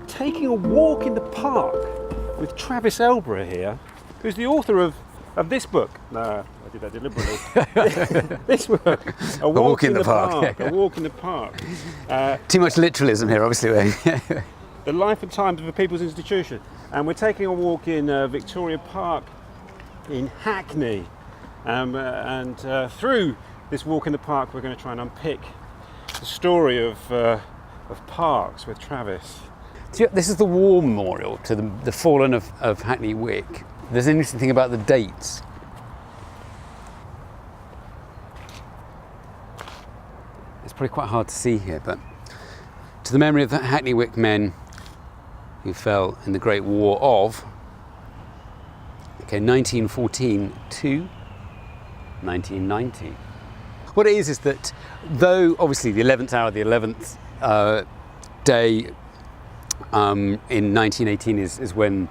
taking a walk in the park with Travis Elborough here, who's the author of this book. No, I did that deliberately. This book, A Walk in the Park. Yeah. A Walk in the Park. Too much literalism here, obviously. The Life and Times of a People's Institution. And we're taking a walk in Victoria Park in Hackney. And through this walk in the park, we're going to try and unpick the story of parks with Travis. This is the war memorial to the fallen of Hackney Wick. There's an interesting thing about the dates. It's probably quite hard to see here, but to the memory of the Hackney Wick men who fell in the Great War of 1914 to 1990. What it is that though obviously the 11th hour, the 11th day in 1918 is when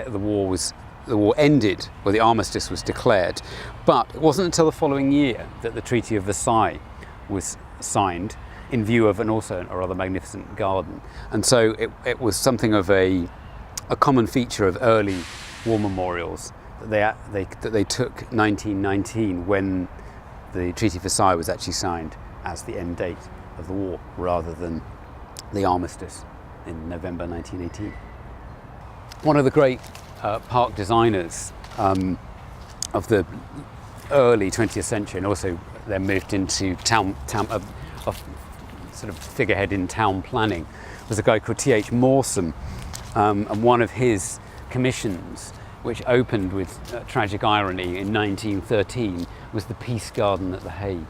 the war ended, or the armistice was declared, but it wasn't until the following year that the Treaty of Versailles was signed in view of a rather magnificent garden. And so it was something of a common feature of early war memorials that they took 1919 when the Treaty of Versailles was actually signed as the end date of the war rather than the armistice in November 1918. One of the great park designers of the early 20th century, and also then moved into a sort of figurehead in town planning, was a guy called T.H. Mawson, and one of his commissions, which opened with tragic irony in 1913, was the Peace Garden at The Hague.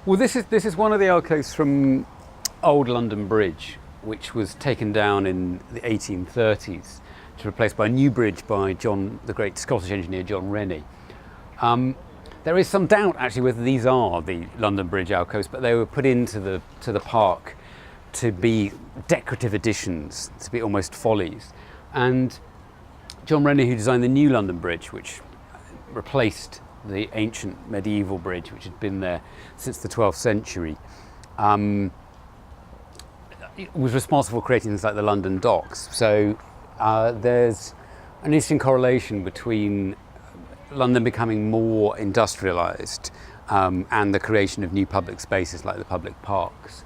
Well, this is one of the alcoves from Old London Bridge, which was taken down in the 1830s to replace by a new bridge by the great Scottish engineer John Rennie. There is some doubt actually whether these are the London Bridge alcoves, but they were put into the park to be decorative additions, to be almost follies. And John Rennie, who designed the new London Bridge, which replaced the ancient medieval bridge, which had been there since the 12th century, was responsible for creating things like the London docks. So there's an interesting correlation between London becoming more industrialised and the creation of new public spaces like the public parks.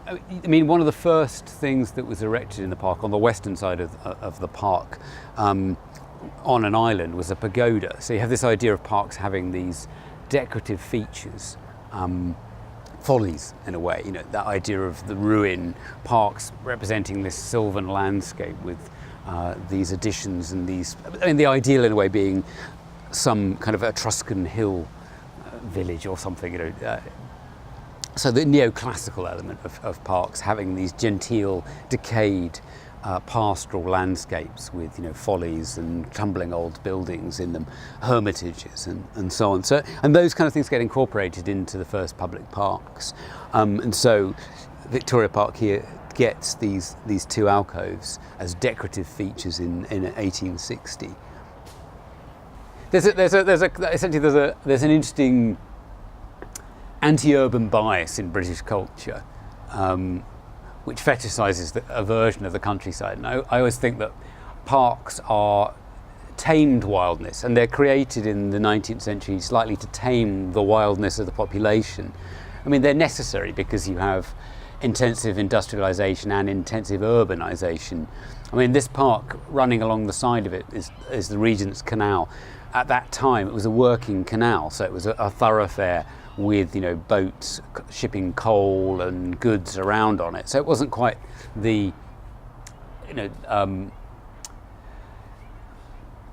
I mean, one of the first things that was erected in the park, on the western side of the park, on an island, was a pagoda. So you have this idea of parks having these decorative features, follies in a way, that idea of the ruin, parks representing this sylvan landscape with these additions and the ideal in a way being some kind of Etruscan hill village or something, So the neoclassical element of parks having these genteel, decayed, pastoral landscapes with follies and tumbling old buildings in them, hermitages and so on. So, and those kind of things get incorporated into the first public parks. And so Victoria Park here gets these two alcoves as decorative features in 1860. There's an interesting anti-urban bias in British culture, which fetishizes a version of the countryside. And I always think that parks are tamed wildness, and they're created in the 19th century slightly to tame the wildness of the population. I mean, they're necessary because you have intensive industrialization and intensive urbanization. I mean, this park running along the side of it is the Regent's Canal. At that time, it was a working canal, so it was a thoroughfare with boats shipping coal and goods around on it. So it wasn't quite the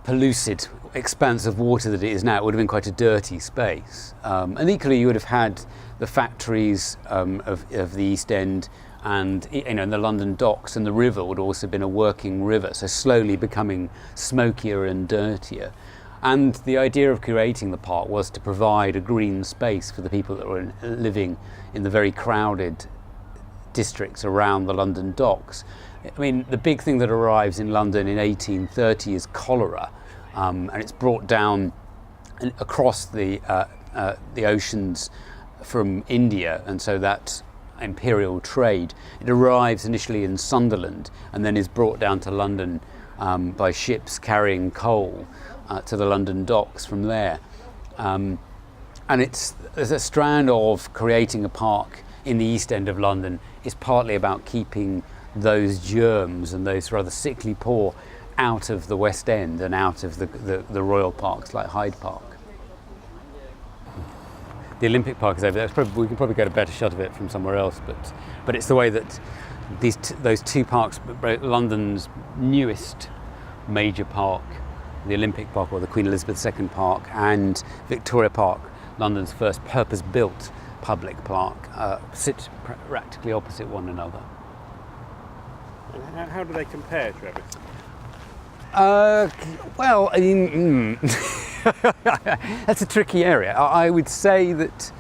pellucid expanse of water that it is now. It would have been quite a dirty space. And equally, you would have had the factories of the East End, and the London docks, and the river would also have been a working river, so slowly becoming smokier and dirtier. And the idea of creating the park was to provide a green space for the people that were living in the very crowded districts around the London docks. I mean, the big thing that arrives in London in 1830 is cholera, and it's brought down across the oceans from India, and so that imperial trade. It arrives initially in Sunderland and then is brought down to London by ships carrying coal to the London docks from there. And there's a strand of creating a park in the East End of London is partly about keeping those germs and those rather sickly poor out of the West End and out of the royal parks like Hyde Park. The Olympic Park is over there. We can probably get a better shot of it from somewhere else, but it's the way that those two parks, London's newest major park, the Olympic Park or the Queen Elizabeth II Park, and Victoria Park, London's first purpose-built public park, sit practically opposite one another. And how do they compare, Trevor? Well, I mean, that's a tricky area. I would say that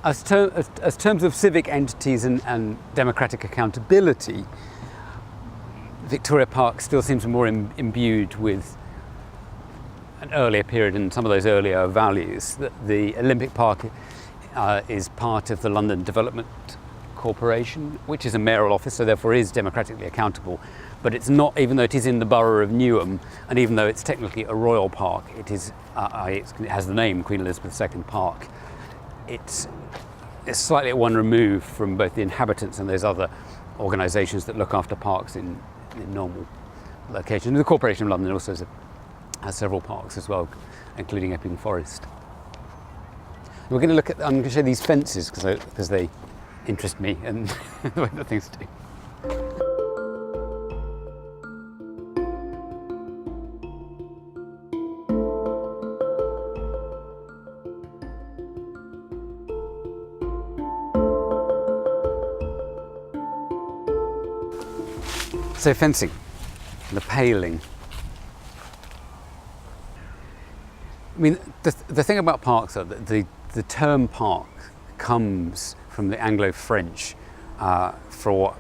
as terms of civic entities and democratic accountability, Victoria Park still seems more imbued with an earlier period and some of those earlier values. The Olympic Park is part of the London Development Corporation, which is a mayoral office, so therefore is democratically accountable. But it's not, even though it is in the borough of Newham, and even though it's technically a royal park, it has the name Queen Elizabeth II Park. It's slightly at one remove from both the inhabitants and those other organisations that look after parks in normal locations. The Corporation of London also has several parks as well, including Epping Forest. We're going to look at, I'm going to show these fences because they interest me and the way that things do. So fencing, the paling. I mean, the thing about parks are that the term park comes from the Anglo-French for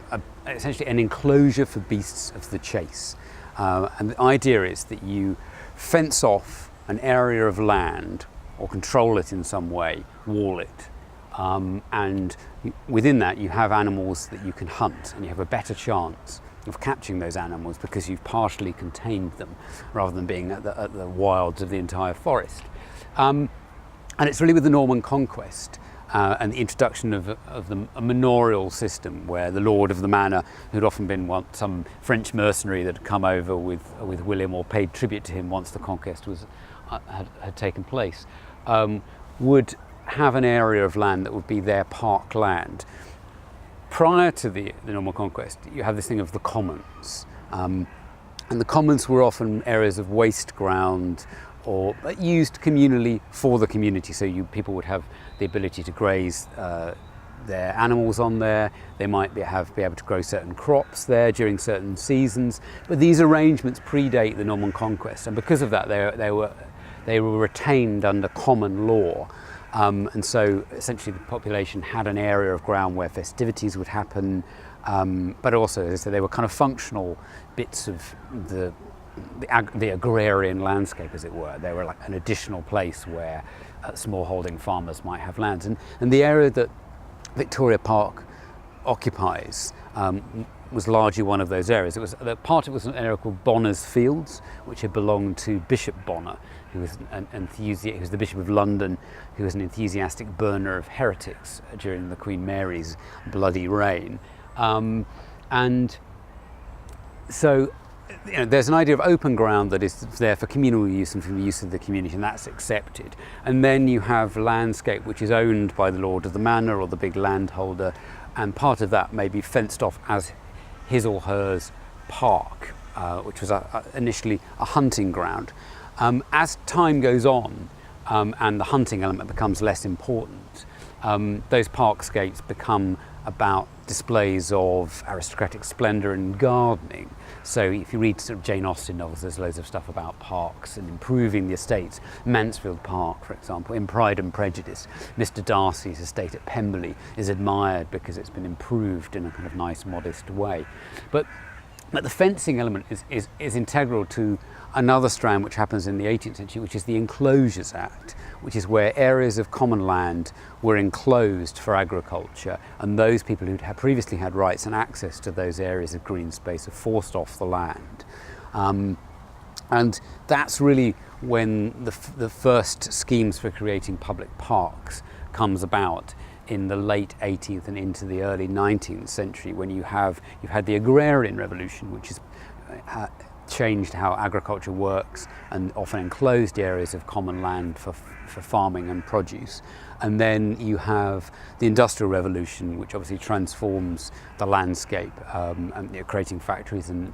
essentially an enclosure for beasts of the chase. And the idea is that you fence off an area of land or control it in some way, wall it. And within that you have animals that you can hunt, and you have a better chance of catching those animals because you've partially contained them rather than being at the wilds of the entire forest. And it's really with the Norman conquest and the introduction of a manorial system where the lord of the manor, who'd often been some French mercenary that had come over with William or paid tribute to him once the conquest had taken place, would have an area of land that would be their park land. Prior to the Norman conquest, you have this thing of the commons. And the commons were often areas of waste ground or used communally for the community. So people would have the ability to graze their animals on there. They might be able to grow certain crops there during certain seasons. But these arrangements predate the Norman conquest. And because of that, they were retained under common law. And so essentially the population had an area of ground where festivities would happen, but also, as I said, they were kind of functional bits of the agrarian landscape, as it were. They were like an additional place where smallholding farmers might have lands. And the area that Victoria Park occupies was largely one of those areas. Part of it was an area called Bonner's Fields, which had belonged to Bishop Bonner, who was who was the Bishop of London, who was an enthusiastic burner of heretics during the Queen Mary's bloody reign. And so there's an idea of open ground that is there for communal use and for the use of the community, and that's accepted. And then you have landscape which is owned by the lord of the manor or the big landholder, and part of that may be fenced off as his or hers park, which was initially a hunting ground. As time goes on and the hunting element becomes less important, those parkscapes become about displays of aristocratic splendour and gardening. So if you read sort of Jane Austen novels, there's loads of stuff about parks and improving the estates. Mansfield Park, for example, in Pride and Prejudice, Mr. Darcy's estate at Pemberley is admired because it's been improved in a kind of nice, modest way. But But the fencing element is integral to another strand which happens in the 18th century, which is the Enclosures Act, which is where areas of common land were enclosed for agriculture, and those people who'd previously had rights and access to those areas of green space are forced off the land. And that's really when the first schemes for creating public parks comes about in the late 18th and into the early 19th century, when you've had the agrarian revolution, which has changed how agriculture works and often enclosed areas of common land for farming and produce. And then you have the industrial revolution, which obviously transforms the landscape, and creating factories and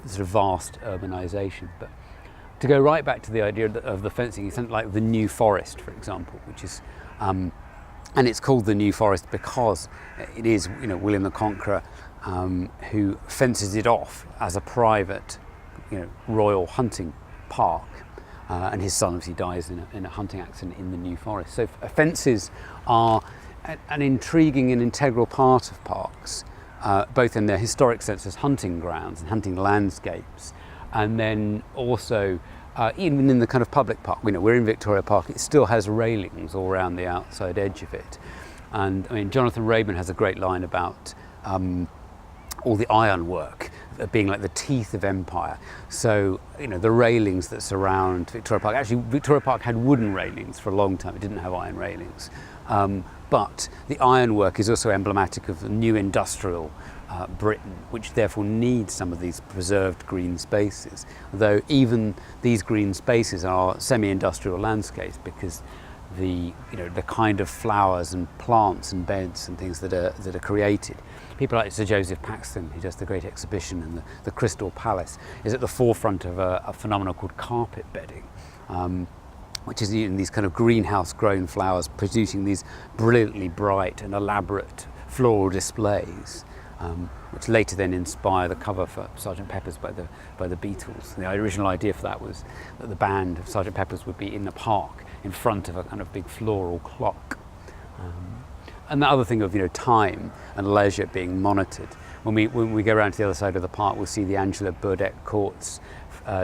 sort of vast urbanisation. But to go right back to the idea of the fencing, is something like the New Forest, for example, which is and it's called the New Forest because it is, William the Conqueror who fences it off as a private, royal hunting park, and his son obviously dies in a hunting accident in the New Forest. So fences are an intriguing and integral part of parks, both in their historic sense as hunting grounds and hunting landscapes, and then also even in the kind of public park. We're in Victoria Park, it still has railings all around the outside edge of it. And Jonathan Raeburn has a great line about all the ironwork being like the teeth of empire. So, the railings that surround Victoria Park, actually Victoria Park had wooden railings for a long time, it didn't have iron railings. But the ironwork is also emblematic of the new industrial Britain, which therefore needs some of these preserved green spaces. Though even these green spaces are semi-industrial landscapes, because the kind of flowers and plants and beds and things that are created. People like Sir Joseph Paxton, who does the great exhibition in the Crystal Palace, is at the forefront of a phenomenon called carpet bedding, which is these kind of greenhouse-grown flowers producing these brilliantly bright and elaborate floral displays, which later then inspire the cover for Sgt. Pepper's by the Beatles. The original idea for that was that the band of Sgt. Pepper's would be in the park in front of a kind of big floral clock. And the other thing of time and leisure being monitored. When we go around to the other side of the park, we'll see the Angela Burdett Courts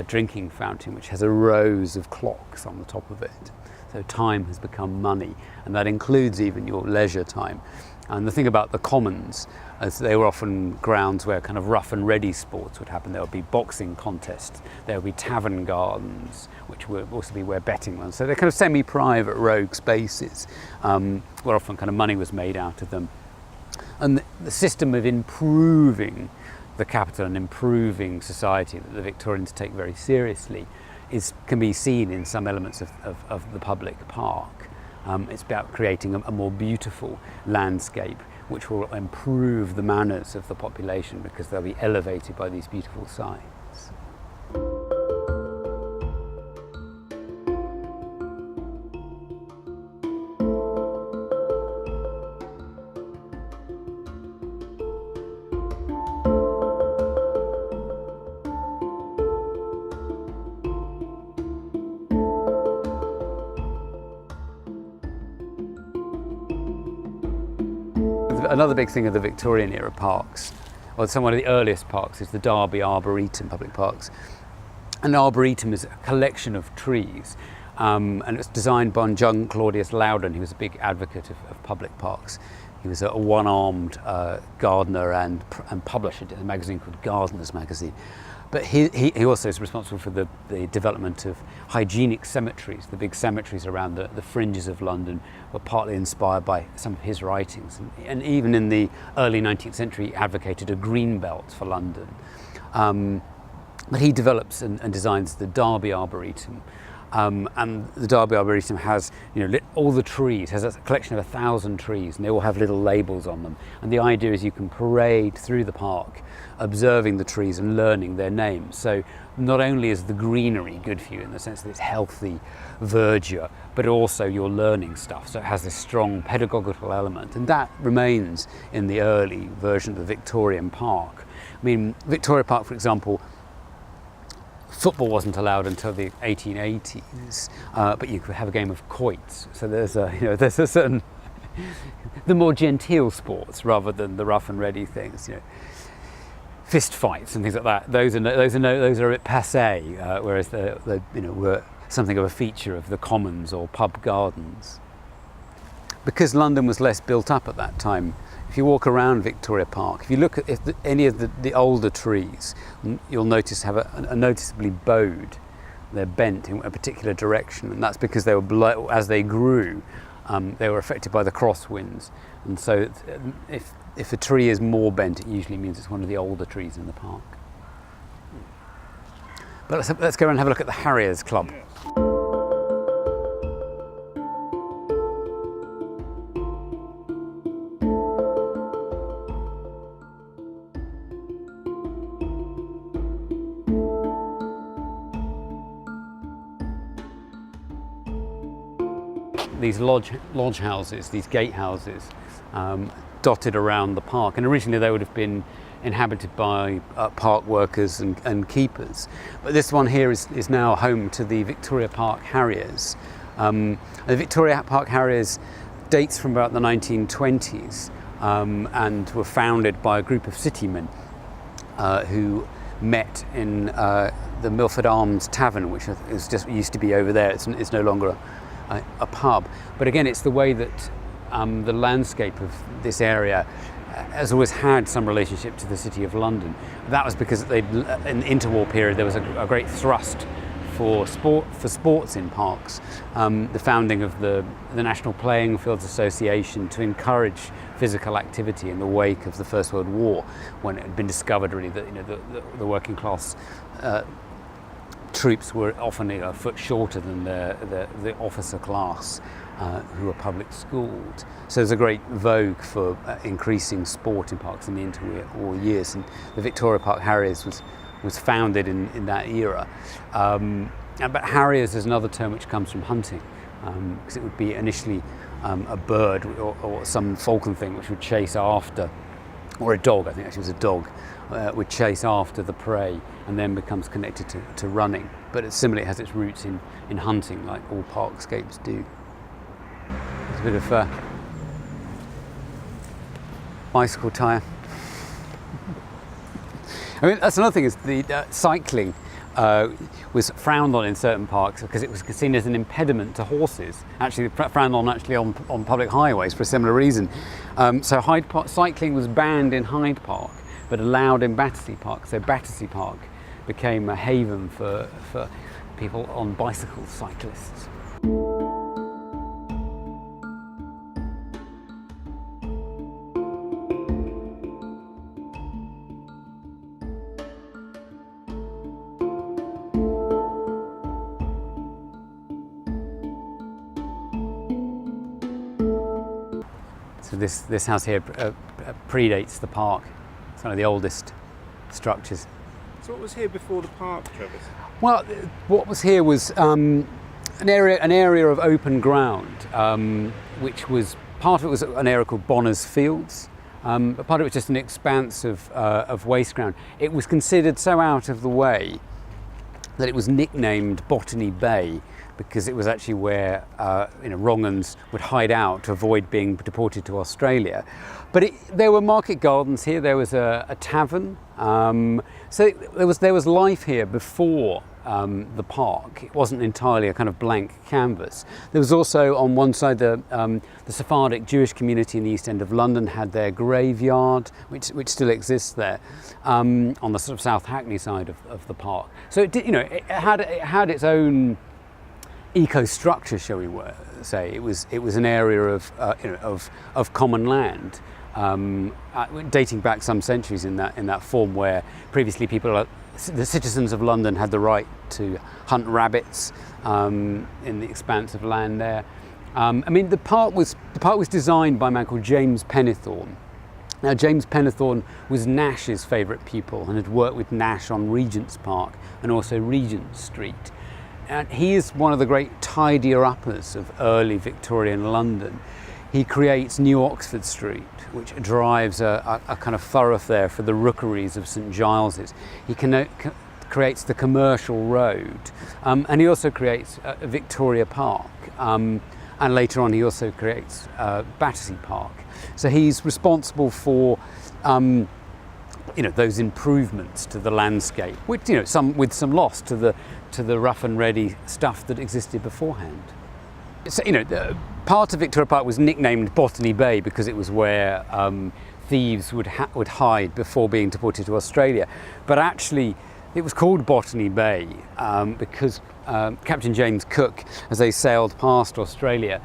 drinking fountain, which has a rows of clocks on the top of it. So time has become money, and that includes even your leisure time. And the thing about the commons, as they were often grounds where kind of rough and ready sports would happen. There would be boxing contests, there would be tavern gardens, which would also be where betting was. So they're kind of semi-private rogue spaces, where often kind of money was made out of them. And the system of improving the capital and improving society that the Victorians take very seriously can be seen in some elements of the public park. It's about creating a more beautiful landscape, which will improve the manners of the population because they'll be elevated by these beautiful sights. Another big thing of the Victorian era parks, or one of the earliest parks, is the Derby Arboretum public parks. An arboretum is a collection of trees, and it's designed by young Claudius Loudon, who was a big advocate of public parks. He was a one-armed gardener and publisher in a magazine called Gardener's Magazine. But he also is responsible for the development of hygienic cemeteries. The big cemeteries around the fringes of London were partly inspired by some of his writings. And even in the early 19th century, he advocated a green belt for London. But he develops and designs the Derby Arboretum. And the Derby Arboretum has, all the trees, has a collection of 1,000 trees, and they all have little labels on them. And the idea is you can parade through the park, observing the trees and learning their names. So not only is the greenery good for you in the sense that it's healthy verdure, but also you're learning stuff. So it has this strong pedagogical element, and that remains in the early version of the Victorian park. Victoria Park, for example, football wasn't allowed until the 1880s, but you could have a game of quoits. So there's a certain, the more genteel sports rather than the rough and ready things. fist fights and things like that. Those are a bit passé, whereas they were something of a feature of the commons or pub gardens. Because London was less built up at that time, if you walk around Victoria Park, if you look at any of the older trees, you'll notice have a noticeably bowed. They're bent in a particular direction, and that's because they were as they grew, they were affected by the crosswinds. And so, if a tree is more bent, it usually means it's one of the older trees in the park. But let's go and have a look at the Harriers Club. These lodge houses, these gate houses, dotted around the park, and originally they would have been inhabited by park workers and keepers. But this one here is now home to the Victoria Park Harriers. The Victoria Park Harriers dates from about the 1920s and were founded by a group of citymen who met in the Milford Arms Tavern, which used to be over there. It's no longer a pub. But again, it's the way that the landscape of this area has always had some relationship to the City of London. That was because in the interwar period there was a great thrust for sports in parks. The founding of the National Playing Fields Association to encourage physical activity in the wake of the First World War, when it had been discovered really that the working class troops were often a foot shorter than the officer class who were public schooled. So there's a great vogue for increasing sport in parks in the interwar years, and the Victoria Park Harriers was founded in that era. But Harriers is another term which comes from hunting, because it would be initially a bird or some falcon thing which would chase after, or a dog, I think actually it was a dog, would chase after the prey and then becomes connected to running. But similarly, it has its roots in hunting, like all parkscapes do. There's a bit of bicycle tyre. I mean, that's another thing, is the cycling was frowned on in certain parks because it was seen as an impediment to horses. Actually, frowned on on public highways for a similar reason. So Hyde Park, cycling was banned in Hyde Park, but allowed in Battersea Park. So Battersea Park became a haven for people on bicycles, cyclists. So this house here predates the park. It's one of the oldest structures. So what was here before the park, Travis? Well, what was here was an area of open ground, which was, part of it was an area called Bonner's Fields, but part of it was just an expanse of waste ground. It was considered so out of the way that it was nicknamed Botany Bay, because it was actually where wrong-uns would hide out to avoid being deported to Australia. But there were market gardens here. There was a tavern. So there was life here before the park. It wasn't entirely a kind of blank canvas. There was also on one side the Sephardic Jewish community in the East End of London had their graveyard, which still exists there, on the sort of South Hackney side of the park. So it did, it had its own eco-structure, shall we say. It was an area of common land, dating back some centuries in that form, where previously the citizens of London had the right to hunt rabbits in the expanse of land there. The park was designed by a man called James Pennethorne. Now, James Pennethorne was Nash's favourite pupil and had worked with Nash on Regent's Park and also Regent Street. And he is one of the great tidier-uppers of early Victorian London. He creates New Oxford Street, which drives a kind of thoroughfare for the rookeries of St Giles's. He creates the Commercial Road, and he also creates Victoria Park. And later on, he also creates Battersea Park. So he's responsible for those improvements to the landscape, which with some loss to the rough and ready stuff that existed beforehand. So, part of Victoria Park was nicknamed Botany Bay because it was where thieves would hide before being deported to Australia. But actually, it was called Botany Bay because Captain James Cook, as they sailed past Australia,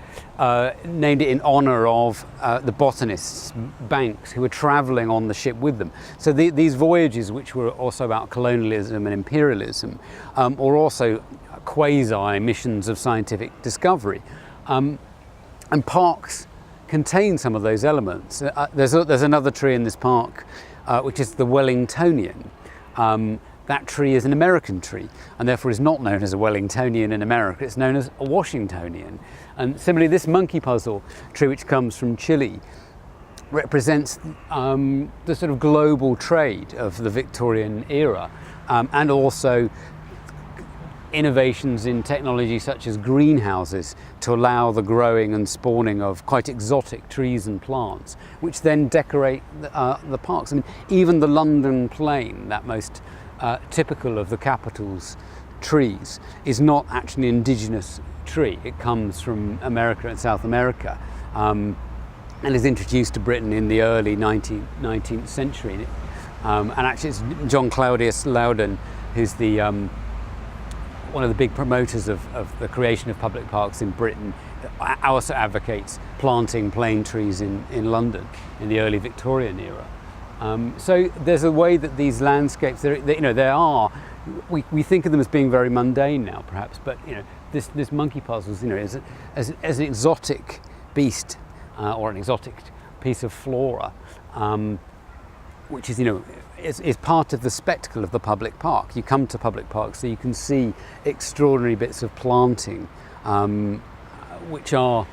named it in honour of the botanists, Banks, who were travelling on the ship with them. So these voyages, which were also about colonialism and imperialism, were also quasi-missions of scientific discovery. And parks contain some of those elements. There's another tree in this park, which is the Wellingtonian. That tree is an American tree, and therefore is not known as a Wellingtonian in America. It's known as a Washingtonian. And similarly, this monkey puzzle tree, which comes from Chile, represents the sort of global trade of the Victorian era, and also innovations in technology such as greenhouses to allow the growing and spawning of quite exotic trees and plants, which then decorate the parks. I mean, even the London plane, that most typical of the capital's trees, is not actually an indigenous tree. It comes from America and South America, and is introduced to Britain in the early 19th century. And actually it's John Claudius Loudon who's the one of the big promoters of the creation of public parks in Britain. Also advocates planting plane trees in London in the early Victorian era. So there's a way that these landscapes, we think of them as being very mundane now, perhaps, but this monkey puzzles, as an exotic beast or an exotic piece of flora, which is part of the spectacle of the public park. You come to public parks so you can see extraordinary bits of planting, which are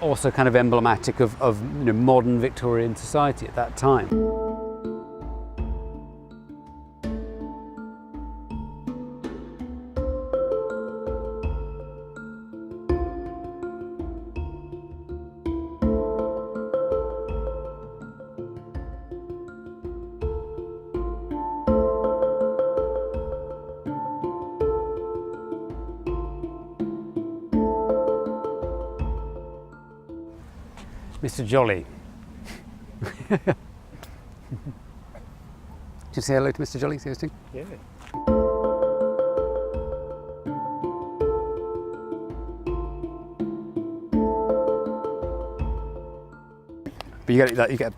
also kind of emblematic of modern Victorian society at that time. Mr. Jolly. Did you say hello to Mr. Jolly? Yeah. But you get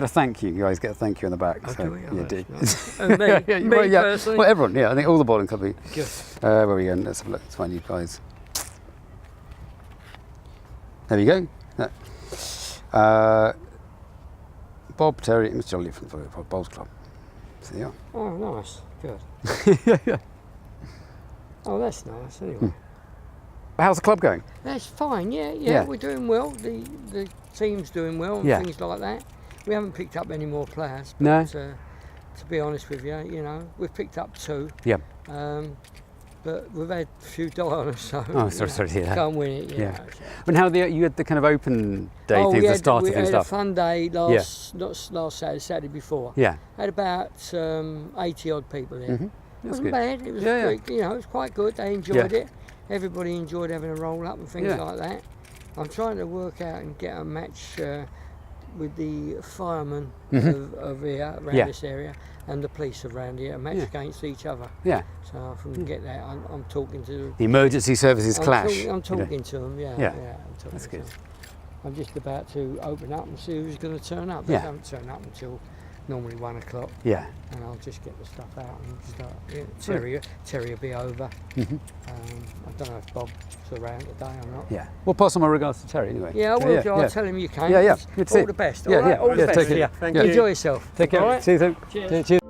a thank you. You guys get a thank you on the back. Oh, so, do we? Oh, yeah, do. Nice. And me personally? Well, everyone. Yeah, I think all the bowling club. Good. Where are we going? Let's have a look. Let's find you guys. There we go. Bob, Terry, and Mr. Jolly from the Bowls Club. So there you are. Oh, nice. Good. Yeah. Oh, that's nice. Anyway. How's the club going? That's fine. Yeah. We're doing well. The team's doing well and things like that. We haven't picked up any more players. But, No. To be honest with you, we've picked up 2. Yeah. But we've had a few die on us, so sorry to hear that. Can't win it. Yeah. And how you had the kind of open day things, the start of things we had stuff. a fun day last Saturday before. Yeah. Had about 80 odd people here. Mm-hmm. It wasn't bad. It was great. It was quite good. They enjoyed it. Everybody enjoyed having a roll up and things like that. I'm trying to work out and get a match with the firemen of here around this area and the police around here, a match against each other. Yeah. So if I can get that, I'm talking to the emergency services clash. I'm talking to them. Yeah. That's good. I'm just about to open up and see who's going to turn up. They don't turn up until normally 1 o'clock. Yeah. And I'll just get the stuff out and start. Terry will be over. Mm-hmm. I don't know if Bob's around today or not. Yeah. We'll pass on my regards to Terry anyway. Yeah, I will. I'll tell him you came. Yeah. Good to see you. All the best. All right. All the best. Thank you. Enjoy yourself. Take care. Right. See you soon. Cheers.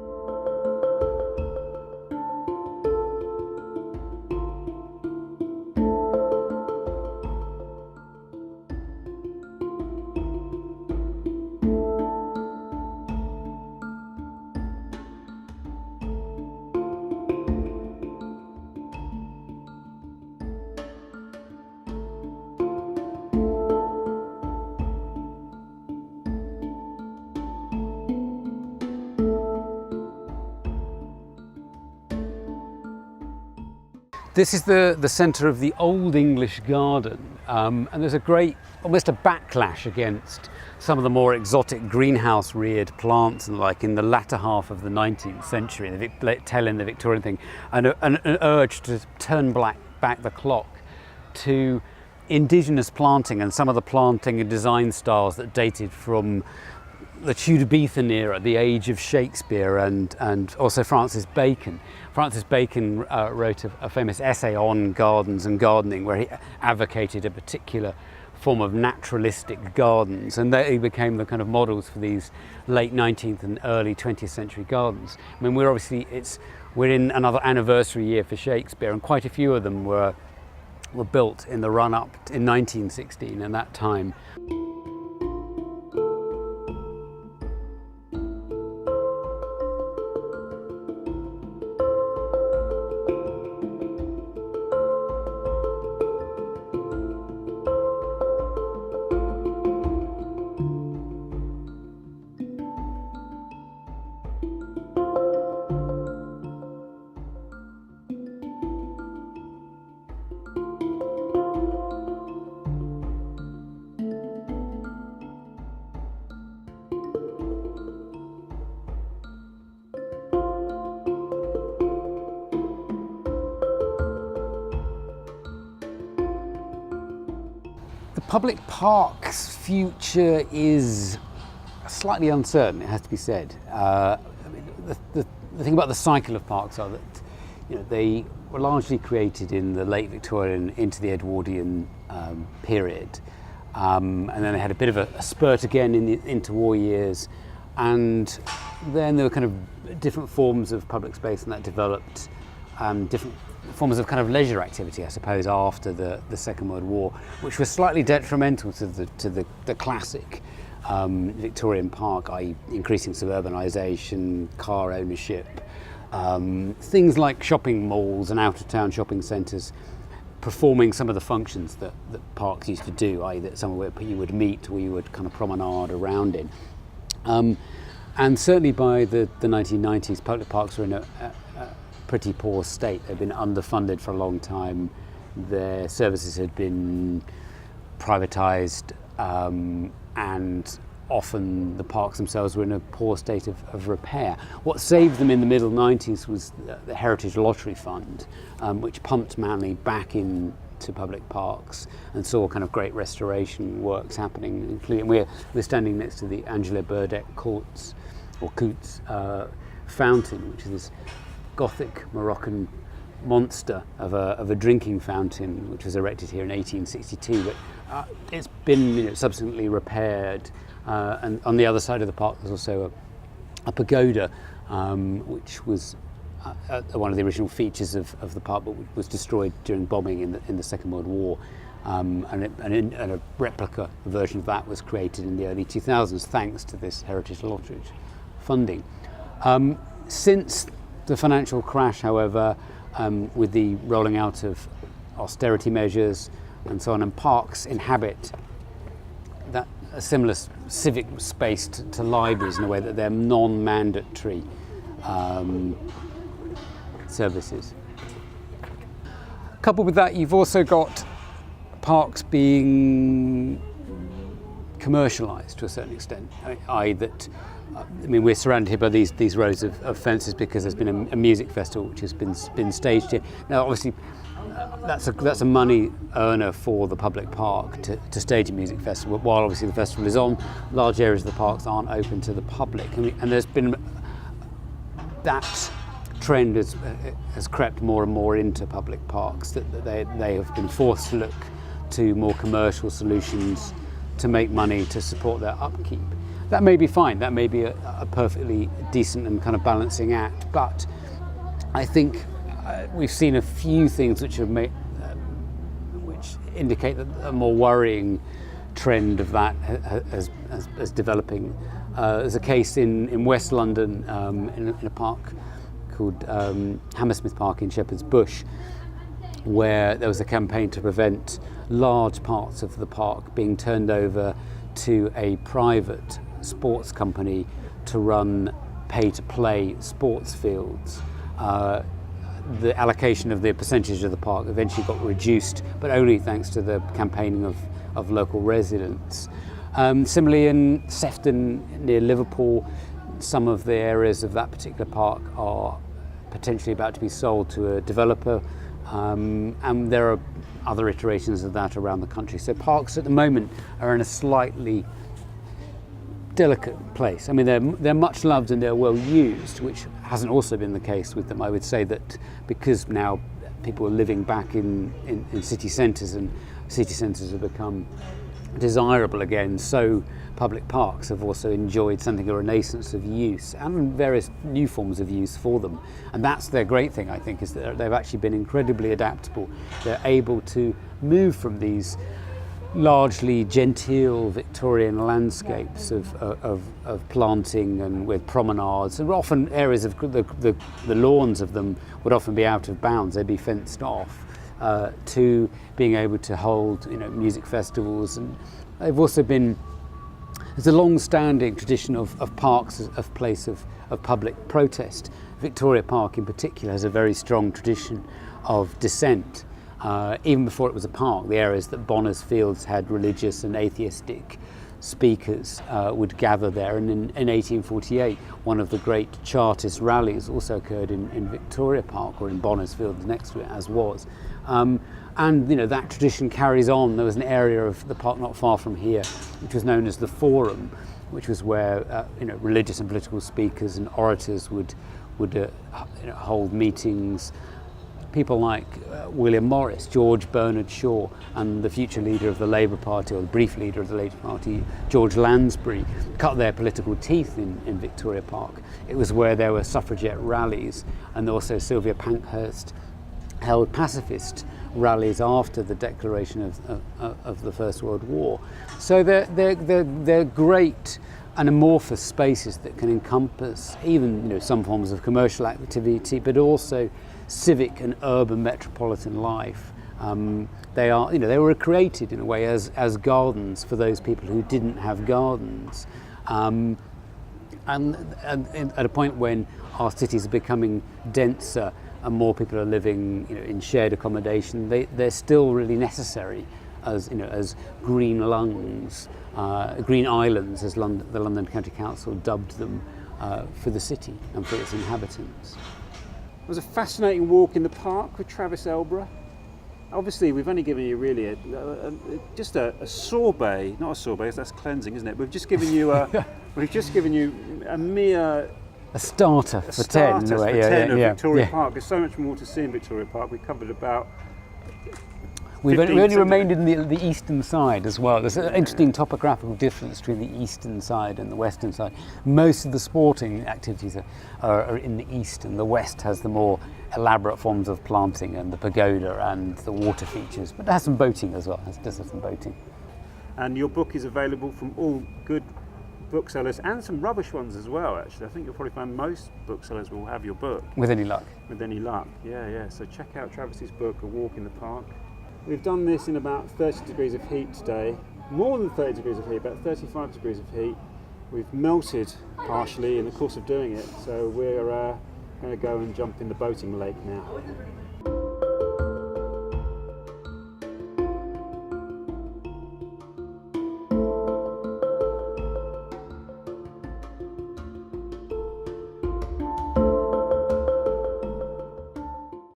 This is the centre of the Old English Garden, and there's a great, almost a backlash against some of the more exotic greenhouse-reared plants and the like in the latter half of the 19th century, the tail end of the Victorian thing, and an urge to turn back the clock to indigenous planting and some of the planting and design styles that dated from the Tudor-Beethoven era, the age of Shakespeare, and also Francis Bacon. Francis Bacon wrote a famous essay on gardens and gardening where he advocated a particular form of naturalistic gardens, and they became the kind of models for these late 19th and early 20th century gardens. I mean, we're in another anniversary year for Shakespeare, and quite a few of them were built in the run-up in 1916 and that time. The public park's future is slightly uncertain, it has to be said. I mean, the thing about the cycle of parks are that they were largely created in the late Victorian into the Edwardian period, and then they had a bit of a spurt again in the interwar years, and then there were kind of different forms of public space, and that developed different forms of kind of leisure activity, I suppose, after the Second World War, which was slightly detrimental to the classic Victorian park, i.e. increasing suburbanisation, car ownership, things like shopping malls and out-of-town shopping centres performing some of the functions that parks used to do, i.e. that somewhere where you would meet or you would kind of promenade around in. And certainly by the 1990s, public parks were in a pretty poor state. They'd been underfunded for a long time. Their services had been privatised, and often the parks themselves were in a poor state of repair. What saved them in the middle 90s was the Heritage Lottery Fund, which pumped money back into public parks and saw kind of great restoration works happening, including we're standing next to the Angela Burdeck Coutts fountain, which is this Gothic Moroccan monster of a drinking fountain, which was erected here in 1862. But it's been subsequently repaired, and on the other side of the park there's also a pagoda, which was one of the original features of the park, but was destroyed during bombing in the Second World War. And a replica version of that was created in the early 2000s, thanks to this Heritage Lottery funding. Since the financial crash, however, with the rolling out of austerity measures and so on, and parks inhabit that a similar civic space to libraries in a way that they're non-mandatory services. Coupled with that, you've also got parks being commercialised to a certain extent, we're surrounded here by these rows of fences because there's been a music festival which has been staged here. Now, obviously, that's a money earner for the public park to stage a music festival. While obviously the festival is on, large areas of the parks aren't open to the public, and there's been that trend has crept more and more into public parks, that they have been forced to look to more commercial solutions to make money to support their upkeep. That may be fine, that may be a perfectly decent and kind of balancing act, but I think we've seen a few things which which indicate that a more worrying trend of that as developing. There's a case in West London, in a park called Hammersmith Park in Shepherd's Bush, where there was a campaign to prevent large parts of the park being turned over to a private sports company to run pay-to-play sports fields. the allocation of the percentage of the park eventually got reduced, but only thanks to the campaigning of local residents. Similarly, in Sefton near Liverpool, some of the areas of that particular park are potentially about to be sold to a developer, and there are other iterations of that around the country. So parks at the moment are in a slightly delicate place. I mean, they're much loved and they're well used, which hasn't also been the case with them. I would say that because now people are living back in city centres, and city centres have become desirable again, so public parks have also enjoyed something of a renaissance of use and various new forms of use for them. And that's their great thing, I think, is that they've actually been incredibly adaptable. They're able to move from these largely genteel Victorian landscapes of planting and with promenades, and often areas of the lawns of them would often be out of bounds, they'd be fenced off, to being able to hold, music festivals. And they've also been, there's a long-standing tradition of parks as a place of public protest. Victoria Park in particular has a very strong tradition of dissent. Even before it was a park, the areas that Bonners Fields had religious and atheistic speakers would gather there. And in 1848, one of the great Chartist rallies also occurred in Victoria Park, or in Bonners Fields next to it, as was. And that tradition carries on. There was an area of the park not far from here, which was known as the Forum, which was where religious and political speakers and orators would hold meetings. People like William Morris, George Bernard Shaw, and the future leader of the Labour Party, or the brief leader of the Labour Party, George Lansbury, cut their political teeth in Victoria Park. It was where there were suffragette rallies, and also Sylvia Pankhurst held pacifist rallies after the declaration of the First World War. So they're great and amorphous spaces that can encompass even some forms of commercial activity, but also civic and urban metropolitan life. They were created in a way as gardens for those people who didn't have gardens. And at a point when our cities are becoming denser and more people are living in shared accommodation, they're still really necessary as green lungs, green islands, as the London County Council dubbed them, for the city and for its inhabitants. It was a fascinating walk in the park with Travis Elborough. Obviously, we've only given you really just a sorbet, not a sorbet, that's cleansing, isn't it? We've just given you a mere starter for 10. For 10 of Victoria Park. There's so much more to see in Victoria Park. We covered about. We only remained in the eastern side as well. There's an interesting topographical difference between the eastern side and the western side. Most of the sporting activities are in the east, and the west has the more elaborate forms of planting and the pagoda and the water features. But it has some boating as well. It does have some boating. And your book is available from all good booksellers and some rubbish ones as well, actually. I think you'll probably find most booksellers will have your book. With any luck. With any luck, yeah. So check out Travis's book, A Walk in the Park. We've done this in about 30 degrees of heat today, more than 30 degrees of heat, about 35 degrees of heat. We've melted partially in the course of doing it, so we're going to go and jump in the boating lake now.